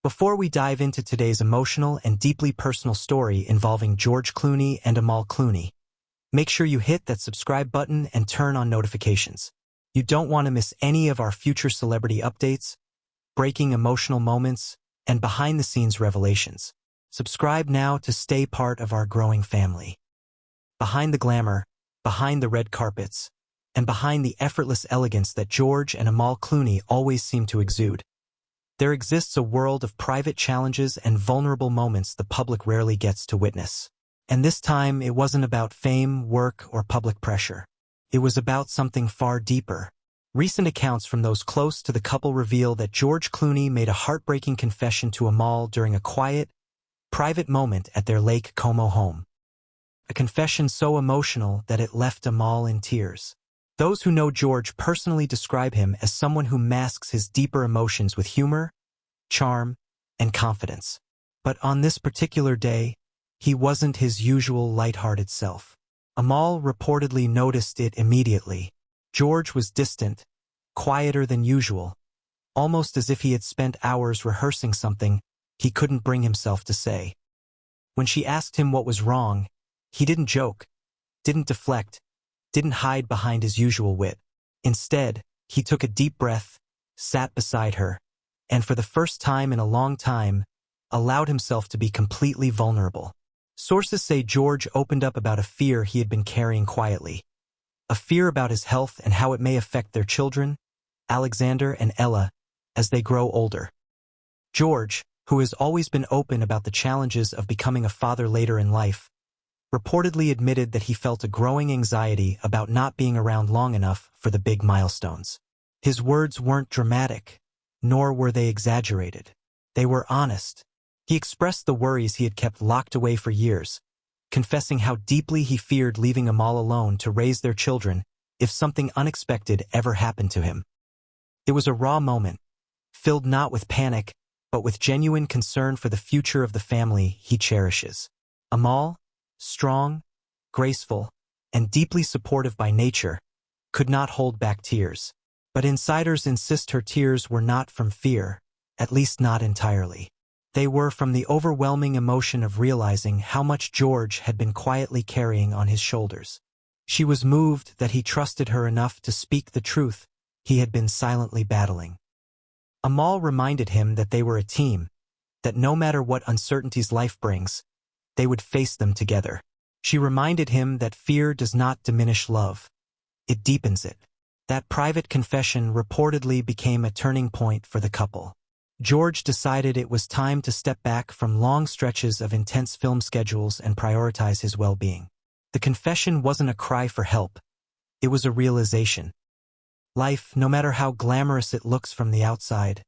Before we dive into today's emotional and deeply personal story involving George Clooney and Amal Clooney, make sure you hit that subscribe button and turn on notifications. You don't want to miss any of our future celebrity updates, breaking emotional moments, and behind-the-scenes revelations. Subscribe now to stay part of our growing family. Behind the glamour, behind the red carpets, and behind the effortless elegance that George and Amal Clooney always seem to exude, there exists a world of private challenges and vulnerable moments the public rarely gets to witness. And this time, it wasn't about fame, work, or public pressure. It was about something far deeper. Recent accounts from those close to the couple reveal that George Clooney made a heartbreaking confession to Amal during a quiet, private moment at their Lake Como home. A confession so emotional that it left Amal in tears. Those who know George personally describe him as someone who masks his deeper emotions with humor, charm, and confidence. But on this particular day, he wasn't his usual lighthearted self. Amal reportedly noticed it immediately. George was distant, quieter than usual, almost as if he had spent hours rehearsing something he couldn't bring himself to say. When she asked him what was wrong, he didn't joke, didn't deflect, didn't hide behind his usual wit. Instead, he took a deep breath, sat beside her, and for the first time in a long time, allowed himself to be completely vulnerable. Sources say George opened up about a fear he had been carrying quietly. A fear about his health and how it may affect their children, Alexander and Ella, as they grow older. George, who has always been open about the challenges of becoming a father later in life, reportedly admitted that he felt a growing anxiety about not being around long enough for the big milestones. His words weren't dramatic, nor were they exaggerated. They were honest. He expressed the worries he had kept locked away for years, confessing how deeply he feared leaving Amal alone to raise their children if something unexpected ever happened to him. It was a raw moment, filled not with panic, but with genuine concern for the future of the family he cherishes. Amal, strong, graceful, and deeply supportive by nature, could not hold back tears. But insiders insist her tears were not from fear, at least not entirely. They were from the overwhelming emotion of realizing how much George had been quietly carrying on his shoulders. She was moved that he trusted her enough to speak the truth he had been silently battling. Amal reminded him that they were a team, that no matter what uncertainties life brings, they would face them together. She reminded him that fear does not diminish love. It deepens it. That private confession reportedly became a turning point for the couple. George decided it was time to step back from long stretches of intense film schedules and prioritize his well-being. The confession wasn't a cry for help. It was a realization. Life, no matter how glamorous it looks from the outside,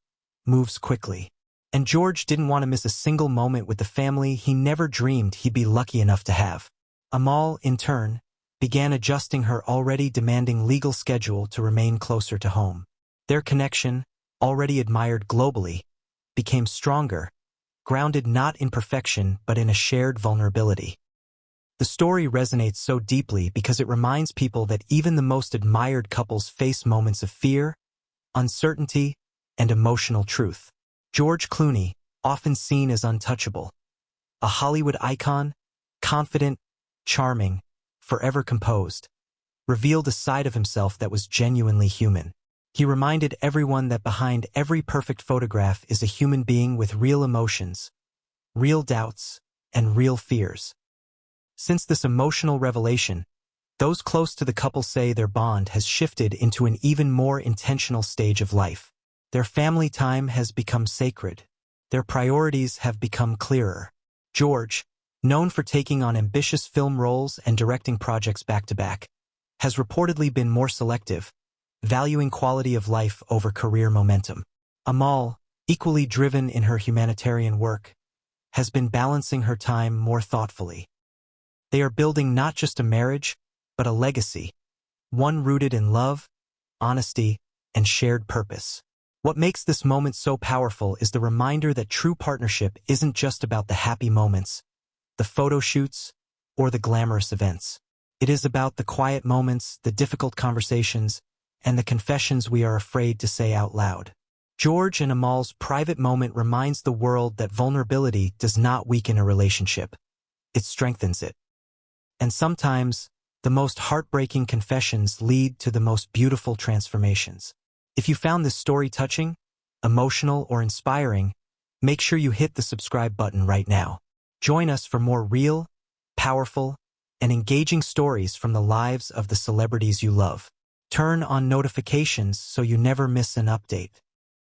moves quickly. And George didn't want to miss a single moment with the family he never dreamed he'd be lucky enough to have. Amal, in turn, began adjusting her already demanding legal schedule to remain closer to home. Their connection, already admired globally, became stronger, grounded not in perfection but in a shared vulnerability. The story resonates so deeply because it reminds people that even the most admired couples face moments of fear, uncertainty, and emotional truth. George Clooney, often seen as untouchable, a Hollywood icon, confident, charming, forever composed, revealed a side of himself that was genuinely human. He reminded everyone that behind every perfect photograph is a human being with real emotions, real doubts, and real fears. Since this emotional revelation, those close to the couple say their bond has shifted into an even more intentional stage of life. Their family time has become sacred. Their priorities have become clearer. George, known for taking on ambitious film roles and directing projects back-to-back, has reportedly been more selective, valuing quality of life over career momentum. Amal, equally driven in her humanitarian work, has been balancing her time more thoughtfully. They are building not just a marriage, but a legacy, one rooted in love, honesty, and shared purpose. What makes this moment so powerful is the reminder that true partnership isn't just about the happy moments, the photo shoots, or the glamorous events. It is about the quiet moments, the difficult conversations, and the confessions we are afraid to say out loud. George and Amal's private moment reminds the world that vulnerability does not weaken a relationship. It strengthens it. And sometimes, the most heartbreaking confessions lead to the most beautiful transformations. If you found this story touching, emotional, or inspiring, make sure you hit the subscribe button right now. Join us for more real, powerful, and engaging stories from the lives of the celebrities you love. Turn on notifications so you never miss an update.